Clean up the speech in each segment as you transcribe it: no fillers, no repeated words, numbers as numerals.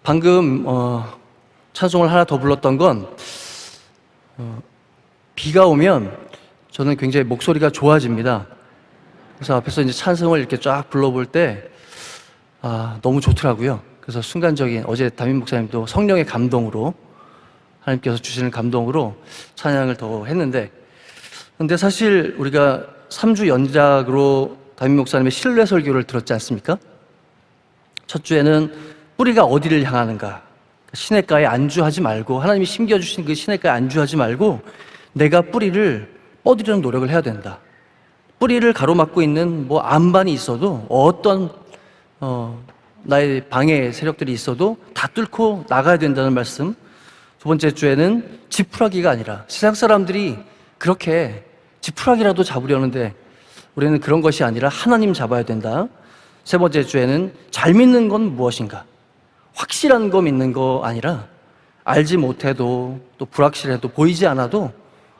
방금 찬송을 하나 더 불렀던 건 비가 오면 저는 굉장히 목소리가 좋아집니다. 그래서 앞에서 이제 찬송을 이렇게 쫙 불러볼 때 너무 좋더라고요. 그래서 순간적인 어제 담임 목사님도 성령의 감동으로 하나님께서 주시는 감동으로 찬양을 더 했는데, 근데 사실 우리가 3주 연작으로 담임 목사님의 신뢰 설교를 들었지 않습니까? 첫 주에는 뿌리가 어디를 향하는가, 시냇가에 안주하지 말고, 하나님이 심겨주신 그 시냇가에 안주하지 말고 내가 뿌리를 뻗으려는 노력을 해야 된다. 뿌리를 가로막고 있는 안반이 있어도, 어떤 나의 방해 세력들이 있어도 다 뚫고 나가야 된다는 말씀. 두 번째 주에는 지푸라기가 아니라, 세상 사람들이 그렇게 지푸라기라도 잡으려는데 우리는 그런 것이 아니라 하나님 잡아야 된다. 세 번째 주에는 잘 믿는 건 무엇인가, 확실한 거 믿는 거 아니라 알지 못해도 또 불확실해도 보이지 않아도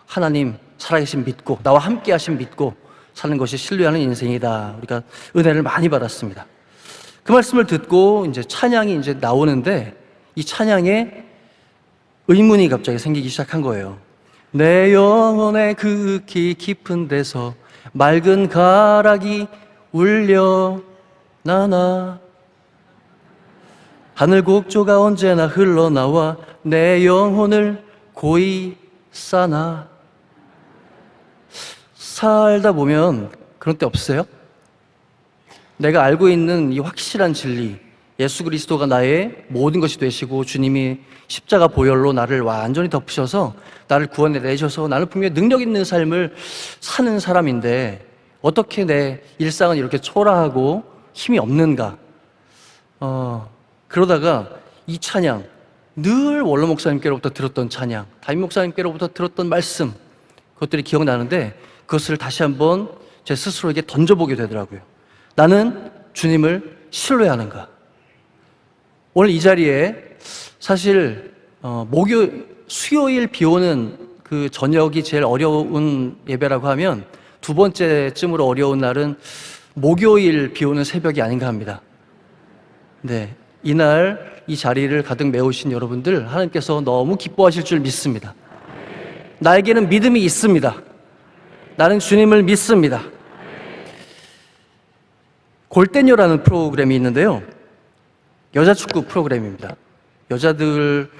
하나님 살아계신 믿고 나와 함께 하신 믿고 사는 것이 신뢰하는 인생이다. 우리가 은혜를 많이 받았습니다. 그 말씀을 듣고 이제 찬양이 이제 나오는데, 이 찬양에 의문이 갑자기 생기기 시작한 거예요. 내 영혼의 극히 깊은 데서 맑은 가락이 울려 나나, 하늘 곡조가 언제나 흘러나와 내 영혼을 고이 싸나. 살다 보면 그런 때 없어요? 내가 알고 있는 이 확실한 진리, 예수 그리스도가 나의 모든 것이 되시고 주님이 십자가 보혈로 나를 완전히 덮으셔서 나를 구원해 내셔서 나는 분명히 능력 있는 삶을 사는 사람인데 어떻게 내 일상은 이렇게 초라하고 힘이 없는가. 그러다가 이 찬양, 늘 원로 목사님께로부터 들었던 찬양, 담임 목사님께로부터 들었던 말씀, 그것들이 기억나는데 그것을 다시 한번 제 스스로에게 던져보게 되더라고요. 나는 주님을 신뢰하는가? 오늘 이 자리에 사실 수요일 비 오는 그 저녁이 제일 어려운 예배라고 하면 두 번째쯤으로 어려운 날은 목요일 비 오는 새벽이 아닌가 합니다. 네, 이날 이 자리를 가득 메우신 여러분들 하나님께서 너무 기뻐하실 줄 믿습니다. 나에게는 믿음이 있습니다. 나는 주님을 믿습니다. 골대녀라는 프로그램이 있는데요, 여자 축구 프로그램입니다. 여자들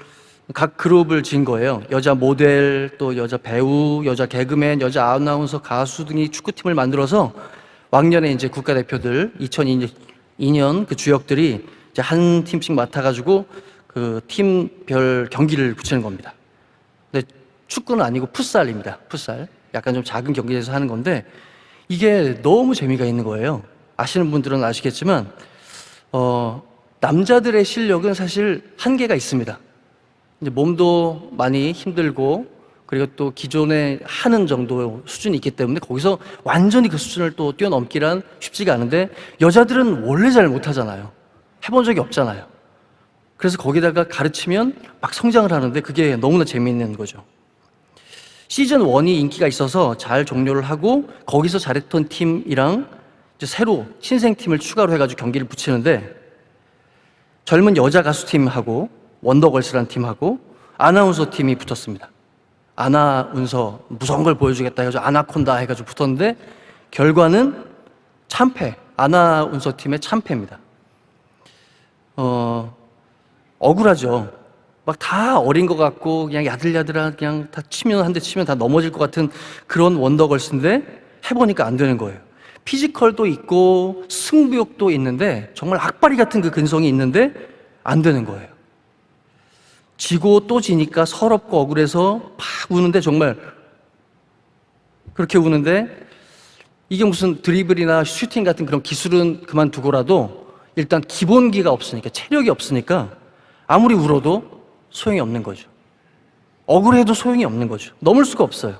각 그룹을 지은 거예요. 여자 모델, 또 여자 배우, 여자 개그맨, 여자 아나운서, 가수 등이 축구팀을 만들어서 왕년에 이제 국가대표들 2002년 그 주역들이 이제 한 팀씩 맡아가지고 그 팀별 경기를 붙이는 겁니다. 근데 축구는 아니고 풋살입니다. 풋살. 약간 좀 작은 경기에서 하는 건데 이게 너무 재미가 있는 거예요. 아시는 분들은 아시겠지만 남자들의 실력은 사실 한계가 있습니다. 이제 몸도 많이 힘들고 그리고 또 기존에 하는 정도 수준이 있기 때문에 거기서 완전히 그 수준을 또 뛰어넘기란 쉽지가 않은데, 여자들은 원래 잘 못하잖아요. 해본 적이 없잖아요. 그래서 거기다가 가르치면 막 성장을 하는데 그게 너무나 재미있는 거죠. 시즌 1이 인기가 있어서 잘 종료를 하고 거기서 잘했던 팀이랑 이제 새로 신생팀을 추가로 해가지고 경기를 붙이는데, 젊은 여자 가수팀하고 원더걸스라는 팀하고 아나운서 팀이 붙었습니다. 아나운서 무서운 걸 보여주겠다 해가지고 아나콘다 해가지고 붙었는데 결과는 참패, 아나운서 팀의 참패입니다. 억울하죠. 막 다 어린 것 같고 그냥 야들야들한, 그냥 다 치면 한 대 치면 다 넘어질 것 같은 그런 원더걸스인데 해보니까 안 되는 거예요. 피지컬도 있고 승부욕도 있는데 정말 악바리 같은 그 근성이 있는데 안 되는 거예요. 지고 또 지니까 서럽고 억울해서 막 우는데, 정말 그렇게 우는데 이게 무슨 드리블이나 슈팅 같은 그런 기술은 그만두고라도 일단 기본기가 없으니까, 체력이 없으니까 아무리 울어도 소용이 없는 거죠. 억울해도 소용이 없는 거죠. 넘을 수가 없어요.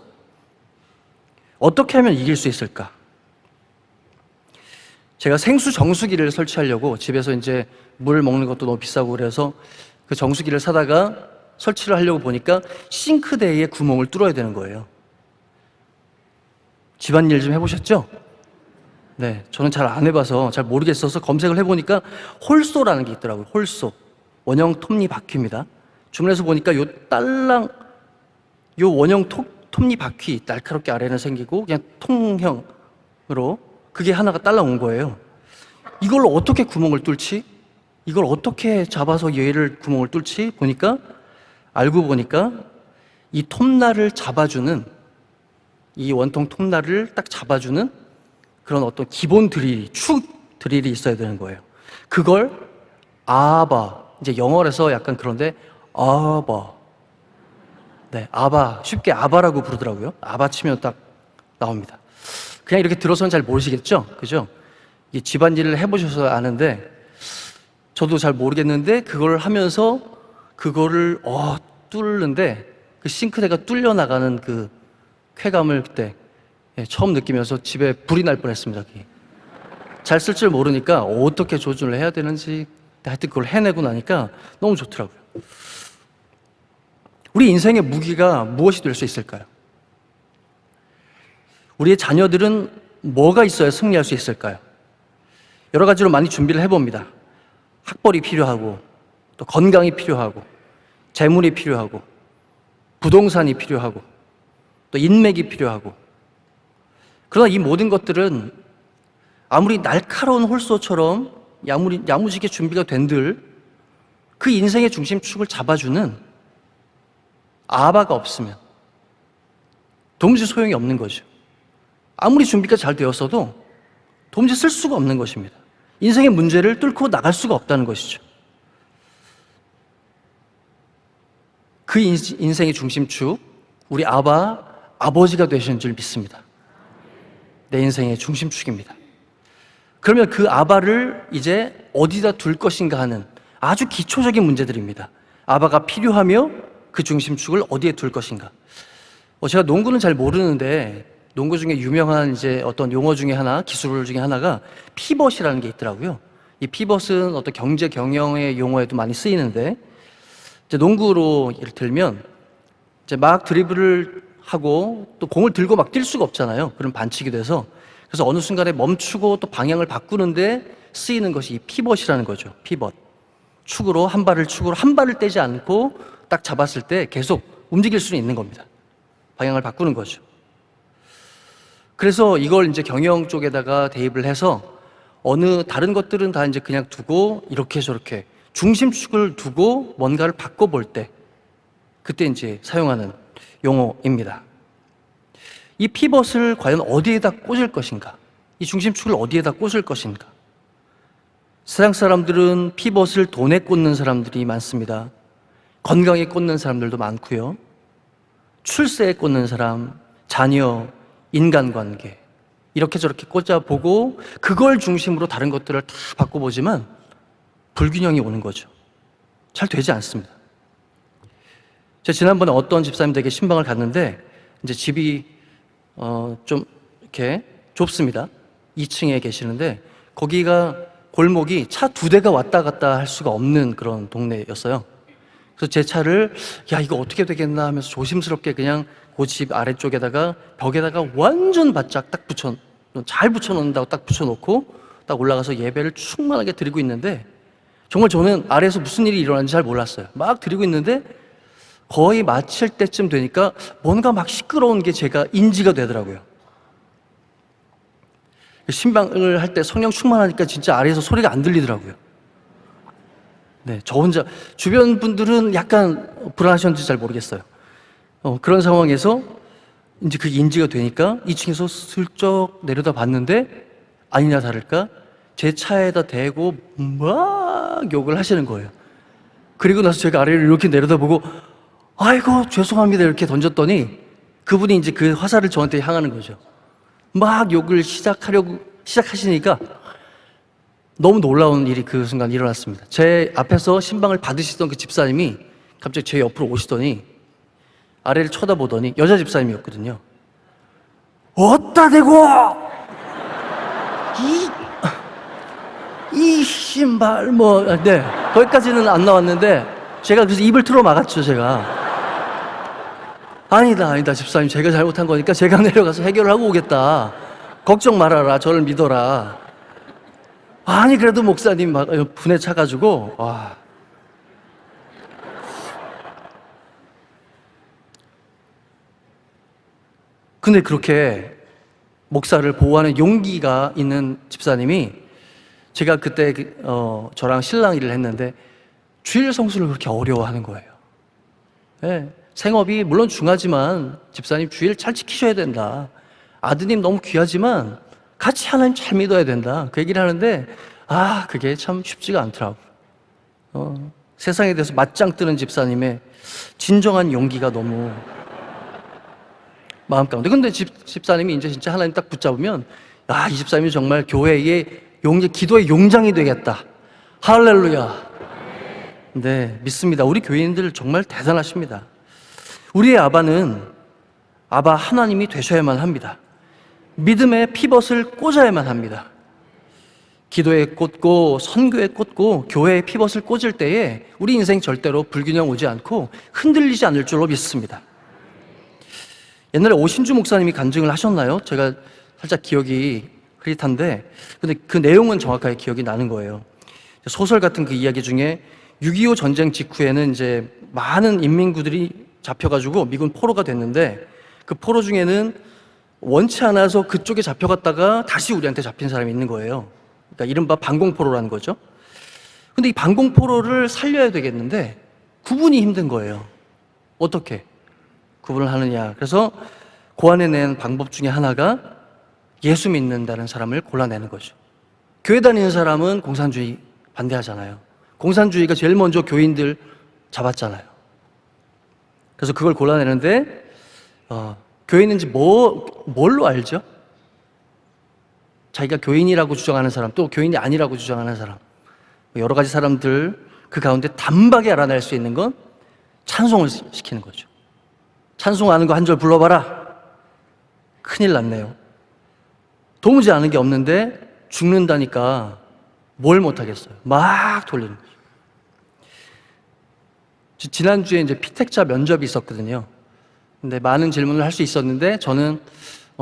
어떻게 하면 이길 수 있을까? 제가 생수 정수기를 설치하려고 집에서 이제 물 먹는 것도 너무 비싸고 그래서 그 정수기를 사다가 설치를 하려고 보니까 싱크대에 구멍을 뚫어야 되는 거예요. 집안일 좀 해보셨죠? 네, 저는 잘 안 해봐서 잘 모르겠어서 검색을 해보니까 홀소라는 게 있더라고요. 홀소. 원형 톱니바퀴입니다. 주문해서 보니까 요 딸랑, 요 원형 톱니바퀴 날카롭게 아래는 생기고 그냥 통형으로 그게 하나가 딸랑 온 거예요. 이걸로 어떻게 구멍을 뚫지? 이걸 어떻게 잡아서 얘를 구멍을 뚫지? 알고 보니까 이 톱날을 잡아주는, 이 원통 톱날을 딱 잡아주는 그런 어떤 기본 드릴이, 축 드릴이 있어야 되는 거예요. 그걸 아바, 이제 영어에서 약간 그런데 아바, 네, 아바, 쉽게 아바라고 부르더라고요. 아바 치면 딱 나옵니다. 그냥 이렇게 들어서는 잘 모르시겠죠? 그죠? 이 집안일을 해보셔서 아는데, 저도 잘 모르겠는데 그걸 하면서 그거를 뚫는데 그 싱크대가 뚫려 나가는 그 쾌감을 그때 처음 느끼면서 집에 불이 날 뻔했습니다. 잘 쓸 줄 모르니까 어떻게 조준을 해야 되는지 하여튼 그걸 해내고 나니까 너무 좋더라고요. 우리 인생의 무기가 무엇이 될 수 있을까요? 우리의 자녀들은 뭐가 있어야 승리할 수 있을까요? 여러 가지로 많이 준비를 해봅니다. 학벌이 필요하고, 또 건강이 필요하고, 재물이 필요하고, 부동산이 필요하고, 또 인맥이 필요하고. 그러나 이 모든 것들은 아무리 날카로운 홀소처럼 야무지게 준비가 된들 그 인생의 중심축을 잡아주는 아바가 없으면 도무지 소용이 없는 거죠. 아무리 준비가 잘 되었어도 도무지 쓸 수가 없는 것입니다. 인생의 문제를 뚫고 나갈 수가 없다는 것이죠. 그 인생의 중심축, 우리 아버지가 되신 줄 믿습니다. 내 인생의 중심축입니다. 그러면 그 아바를 이제 어디다 둘 것인가 하는 아주 기초적인 문제들입니다. 아바가 필요하며 그 중심축을 어디에 둘 것인가. 제가 농구는 잘 모르는데 농구 중에 유명한 이제 어떤 용어 중에 하나, 기술 중에 하나가 피벗이라는 게 있더라고요. 이 피벗은 어떤 경제 경영의 용어에도 많이 쓰이는데, 이제 농구로 예를 들면 이제 막 드리블을 하고 또 공을 들고 막 뛸 수가 없잖아요. 그럼 반칙이 돼서. 그래서 어느 순간에 멈추고 또 방향을 바꾸는데 쓰이는 것이 이 피벗이라는 거죠. 피벗. 축으로 한 발을 떼지 않고 딱 잡았을 때 계속 움직일 수는 있는 겁니다. 방향을 바꾸는 거죠. 그래서 이걸 이제 경영 쪽에다가 대입을 해서 어느 다른 것들은 다 이제 그냥 두고 이렇게 저렇게 중심축을 두고 뭔가를 바꿔볼 때 그때 이제 사용하는 용어입니다. 이 피벗을 과연 어디에다 꽂을 것인가? 이 중심축을 어디에다 꽂을 것인가? 세상 사람들은 피벗을 돈에 꽂는 사람들이 많습니다. 건강에 꽂는 사람들도 많고요. 출세에 꽂는 사람, 자녀, 인간관계 이렇게 저렇게 꽂아보고 그걸 중심으로 다른 것들을 다 바꿔보지만 불균형이 오는 거죠. 잘 되지 않습니다. 제가 지난번에 어떤 집사님 댁에 신방을 갔는데 이제 집이 좀 이렇게 좁습니다. 2층에 계시는데 거기가 골목이 차 2대가 왔다 갔다 할 수가 없는 그런 동네였어요. 그래서 제 차를 이거 어떻게 되겠나 하면서 조심스럽게 그냥 그 집 아래쪽에다가 벽에다가 완전 바짝 딱 잘 붙여놓는다고 딱 붙여놓고 딱 올라가서 예배를 충만하게 드리고 있는데 정말 저는 아래에서 무슨 일이 일어나는지 잘 몰랐어요. 막 드리고 있는데 거의 마칠 때쯤 되니까 뭔가 막 시끄러운 게 제가 인지가 되더라고요. 신방을 할 때 성령 충만하니까 진짜 아래에서 소리가 안 들리더라고요. 네, 저 혼자, 주변 분들은 약간 불안하셨는지 잘 모르겠어요. 그런 상황에서 이제 그게 인지가 되니까 2층에서 슬쩍 내려다 봤는데 아니나 다를까 제 차에다 대고 막 욕을 하시는 거예요. 그리고 나서 제가 아래를 이렇게 내려다보고 아이고 죄송합니다 이렇게 던졌더니 그분이 이제 그 화살을 저한테 향하는 거죠. 막 욕을 시작하시니까 너무 놀라운 일이 그 순간 일어났습니다. 제 앞에서 신방을 받으시던 그 집사님이 갑자기 제 옆으로 오시더니 아래를 쳐다보더니 여자 집사님이었거든요. 어따 대고 이 신발 네 거기까지는 안 나왔는데 제가 그래서 입을 틀어 막았죠. 제가 아니다 집사님 제가 잘못한 거니까 제가 내려가서 해결을 하고 오겠다. 걱정 말아라 저를 믿어라. 아니 그래도 목사님 막 분에 차가지고 와 근데 그렇게 목사를 보호하는 용기가 있는 집사님이, 제가 그때 저랑 신랑 일을 했는데 주일 성수를 그렇게 어려워하는 거예요. 네, 생업이 물론 중하지만 집사님 주일 잘 지키셔야 된다. 아드님 너무 귀하지만 같이 하나님 잘 믿어야 된다. 그 얘기를 하는데 그게 참 쉽지가 않더라고요. 세상에 대해서 맞짱 뜨는 집사님의 진정한 용기가 너무 마음 가운데. 근데 집사님이 이제 진짜 하나님 딱 붙잡으면 이 집사님이 정말 교회의 기도의 용장이 되겠다. 할렐루야. 네, 믿습니다. 우리 교인들 정말 대단하십니다. 우리의 아바는 아바 하나님이 되셔야만 합니다. 믿음의 피벗을 꽂아야만 합니다. 기도에 꽂고 선교에 꽂고 교회에 피벗을 꽂을 때에 우리 인생 절대로 불균형 오지 않고 흔들리지 않을 줄로 믿습니다. 옛날에 오신주 목사님이 간증을 하셨나요? 제가 살짝 기억이 흐릿한데, 근데 그 내용은 정확하게 기억이 나는 거예요. 소설 같은 그 이야기 중에 6.25 전쟁 직후에는 이제 많은 인민구들이 잡혀가지고 미군 포로가 됐는데, 그 포로 중에는 원치 않아서 그쪽에 잡혀갔다가 다시 우리한테 잡힌 사람이 있는 거예요. 그러니까 이른바 반공포로라는 거죠. 근데 이 반공포로를 살려야 되겠는데 구분이 힘든 거예요. 어떻게 구분을 하느냐. 그래서 고안해낸 방법 중에 하나가 예수 믿는다는 사람을 골라내는 거죠. 교회 다니는 사람은 공산주의 반대하잖아요. 공산주의가 제일 먼저 교인들 잡았잖아요. 그래서 그걸 골라내는데 교인인지 뭘로 알죠? 자기가 교인이라고 주장하는 사람, 또 교인이 아니라고 주장하는 사람, 여러 가지 사람들 그 가운데 단박에 알아낼 수 있는 건 찬송을 시키는 거죠. 찬송하는 거 한 절 불러봐라. 큰일 났네요. 도무지 아는 게 없는데 죽는다니까 뭘 못하겠어요. 막 돌리는 거죠. 지난주에 이제 피택자 면접이 있었거든요. 근데 많은 질문을 할 수 있었는데 저는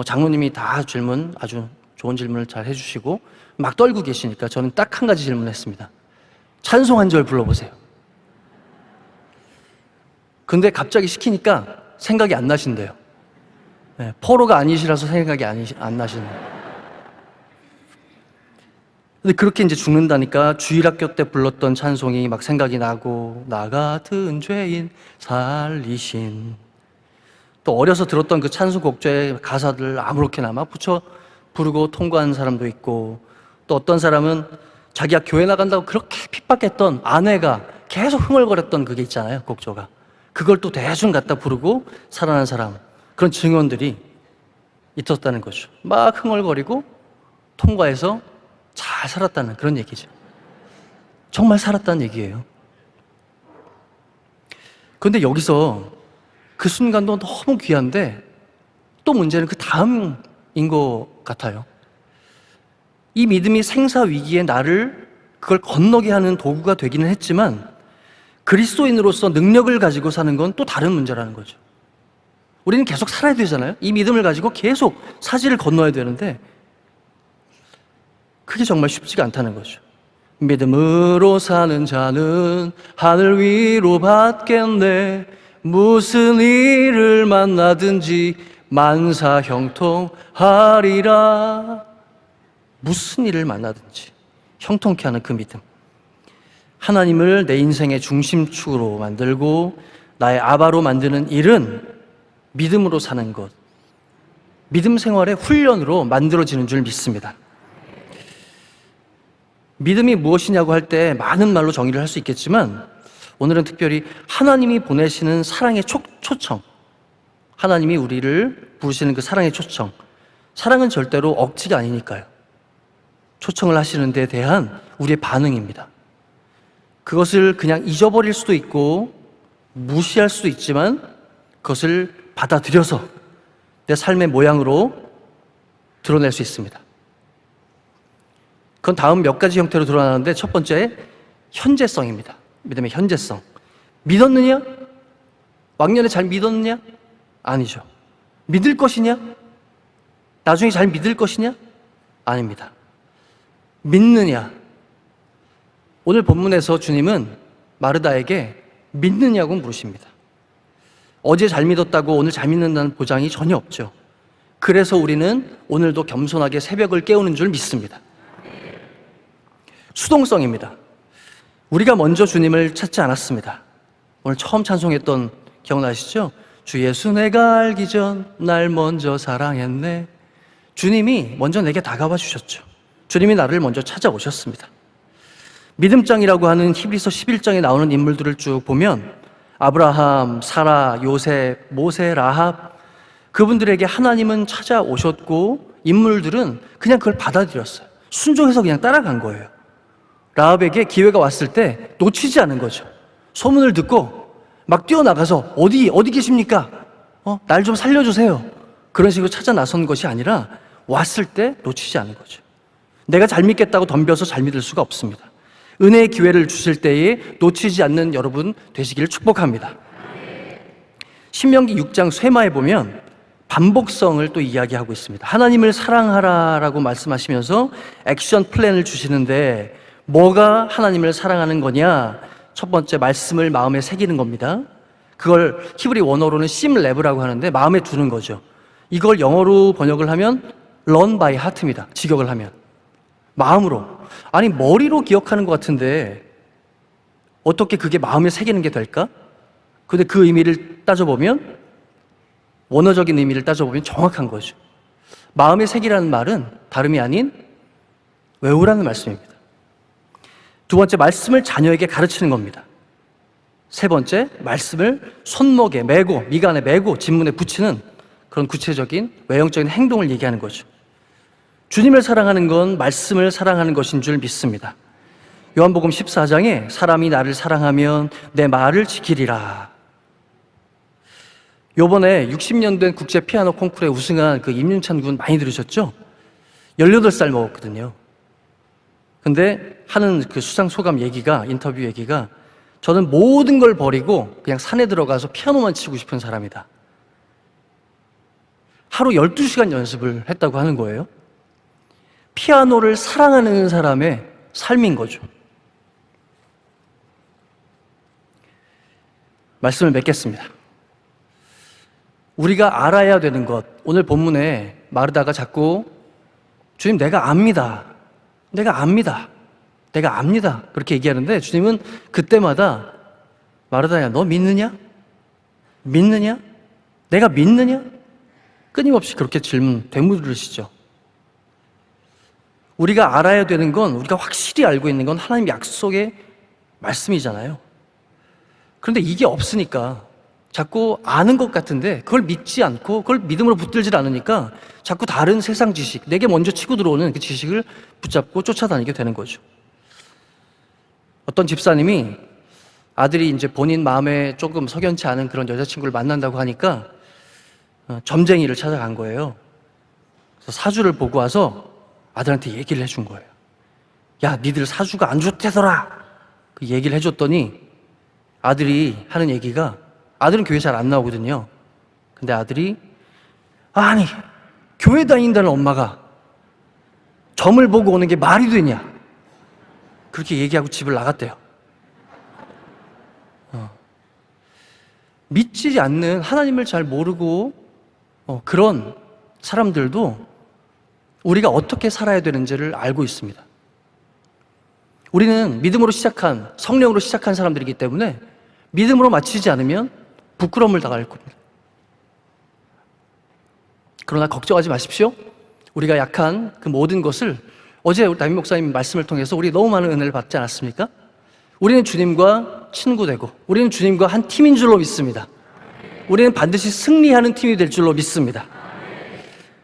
장로님이 다 질문, 아주 좋은 질문을 잘 해주시고 막 떨고 계시니까 저는 딱 한 가지 질문했습니다. 찬송 한 절 불러보세요. 근데 갑자기 시키니까 생각이 안 나신대요. 네, 포로가 아니시라서 생각이 안 나시네요. 근데 그렇게 이제 죽는다니까 주일학교 때 불렀던 찬송이 막 생각이 나고, 나 같은 죄인 살리신, 또 어려서 들었던 그 찬송 곡조의 가사들 아무렇게나 막 붙여 부르고 통과한 사람도 있고, 또 어떤 사람은 자기가 교회 나간다고 그렇게 핍박했던 아내가 계속 흥얼거렸던 그게 있잖아요, 곡조가. 그걸 또 대충 갖다 부르고 살아난 사람, 그런 증언들이 있었다는 거죠. 막 흥얼거리고 통과해서 잘 살았다는 그런 얘기죠. 정말 살았다는 얘기예요. 그런데 여기서 그 순간도 너무 귀한데 또 문제는 그 다음인 것 같아요. 이 믿음이 생사위기에 나를 그걸 건너게 하는 도구가 되기는 했지만 그리스도인으로서 능력을 가지고 사는 건 또 다른 문제라는 거죠. 우리는 계속 살아야 되잖아요. 이 믿음을 가지고 계속 사지를 건너야 되는데 그게 정말 쉽지가 않다는 거죠. 믿음으로 사는 자는 하늘 위로 받겠네. 무슨 일을 만나든지 만사 형통하리라. 무슨 일을 만나든지 형통케 하는 그 믿음. 하나님을 내 인생의 중심축으로 만들고 나의 아바로 만드는 일은 믿음으로 사는 것, 믿음 생활의 훈련으로 만들어지는 줄 믿습니다. 믿음이 무엇이냐고 할 때 많은 말로 정의를 할 수 있겠지만 오늘은 특별히 하나님이 보내시는 사랑의 초청, 하나님이 우리를 부르시는 그 사랑의 초청, 사랑은 절대로 억지가 아니니까요. 초청을 하시는 데 대한 우리의 반응입니다. 그것을 그냥 잊어버릴 수도 있고 무시할 수도 있지만 그것을 받아들여서 내 삶의 모양으로 드러낼 수 있습니다. 그건 다음 몇 가지 형태로 드러나는데 첫 번째, 현재성입니다. 믿음의 현재성. 믿었느냐? 왕년에 잘 믿었느냐? 아니죠. 믿을 것이냐? 나중에 잘 믿을 것이냐? 아닙니다. 믿느냐? 오늘 본문에서 주님은 마르다에게 믿느냐고 물으십니다. 어제 잘 믿었다고 오늘 잘 믿는다는 보장이 전혀 없죠. 그래서 우리는 오늘도 겸손하게 새벽을 깨우는 줄 믿습니다. 수동성입니다. 우리가 먼저 주님을 찾지 않았습니다. 오늘 처음 찬송했던 기억나시죠? 주 예수 내가 알기 전 날 먼저 사랑했네. 주님이 먼저 내게 다가와 주셨죠. 주님이 나를 먼저 찾아오셨습니다. 믿음장이라고 하는 히브리서 11장에 나오는 인물들을 쭉 보면 아브라함, 사라, 요셉, 모세, 라합, 그분들에게 하나님은 찾아오셨고 인물들은 그냥 그걸 받아들였어요. 순종해서 그냥 따라간 거예요. 라합에게 기회가 왔을 때 놓치지 않은 거죠. 소문을 듣고 막 뛰어나가서 어디 계십니까? 날 좀 살려주세요. 그런 식으로 찾아 나선 것이 아니라 왔을 때 놓치지 않은 거죠. 내가 잘 믿겠다고 덤벼서 잘 믿을 수가 없습니다. 은혜의 기회를 주실 때에 놓치지 않는 여러분 되시기를 축복합니다. 신명기 6장 쇠마에 보면 반복성을 또 이야기하고 있습니다. 하나님을 사랑하라라고 말씀하시면서 액션 플랜을 주시는데 뭐가 하나님을 사랑하는 거냐? 첫 번째 말씀을 마음에 새기는 겁니다. 그걸 히브리 원어로는 심레브라고 하는데 마음에 두는 거죠. 이걸 영어로 번역을 하면 learn by heart입니다. 직역을 하면 마음으로. 아니 머리로 기억하는 것 같은데 어떻게 그게 마음에 새기는 게 될까? 근데 그 의미를 따져보면 원어적인 의미를 따져보면 정확한 거죠. 마음에 새기라는 말은 다름이 아닌 외우라는 말씀입니다. 두 번째, 말씀을 자녀에게 가르치는 겁니다. 세 번째, 말씀을 손목에 메고 미간에 메고 진문에 붙이는 그런 구체적인 외형적인 행동을 얘기하는 거죠. 주님을 사랑하는 건 말씀을 사랑하는 것인 줄 믿습니다. 요한복음 14장에 사람이 나를 사랑하면 내 말을 지키리라. 요번에 60년 된 국제 피아노 콩쿠르에 우승한 그 임윤찬 군 많이 들으셨죠? 18살 먹었거든요. 근데 하는 그 수상 소감 얘기가, 인터뷰 얘기가 저는 모든 걸 버리고 그냥 산에 들어가서 피아노만 치고 싶은 사람이다. 하루 12시간 연습을 했다고 하는 거예요. 피아노를 사랑하는 사람의 삶인 거죠. 말씀을 맺겠습니다. 우리가 알아야 되는 것, 오늘 본문에 마르다가 자꾸 주님 내가 압니다. 내가 압니다. 내가 압니다. 그렇게 얘기하는데 주님은 그때마다 마르다야 너 믿느냐? 믿느냐? 내가 믿느냐? 끊임없이 그렇게 질문, 되물으시죠. 우리가 알아야 되는 건, 우리가 확실히 알고 있는 건 하나님 약속의 말씀이잖아요. 그런데 이게 없으니까 자꾸 아는 것 같은데 그걸 믿지 않고 그걸 믿음으로 붙들질 않으니까 자꾸 다른 세상 지식, 내게 먼저 치고 들어오는 그 지식을 붙잡고 쫓아다니게 되는 거죠. 어떤 집사님이 아들이 이제 본인 마음에 조금 석연치 않은 그런 여자친구를 만난다고 하니까 점쟁이를 찾아간 거예요. 그래서 사주를 보고 와서 아들한테 얘기를 해준 거예요. 야, 니들 사주가 안 좋대더라. 그 얘기를 해줬더니 아들이 하는 얘기가, 아들은 교회 잘 안 나오거든요. 근데 아들이 아니 교회 다닌다는 엄마가 점을 보고 오는 게 말이 되냐, 그렇게 얘기하고 집을 나갔대요. 믿지 않는, 하나님을 잘 모르고 그런 사람들도 우리가 어떻게 살아야 되는지를 알고 있습니다. 우리는 믿음으로 시작한, 성령으로 시작한 사람들이기 때문에 믿음으로 마치지 않으면 부끄러움을 당할 겁니다. 그러나 걱정하지 마십시오. 우리가 약한 그 모든 것을, 어제 우리 담임 목사님 말씀을 통해서 우리 너무 많은 은혜를 받지 않았습니까? 우리는 주님과 친구되고 우리는 주님과 한 팀인 줄로 믿습니다. 우리는 반드시 승리하는 팀이 될 줄로 믿습니다.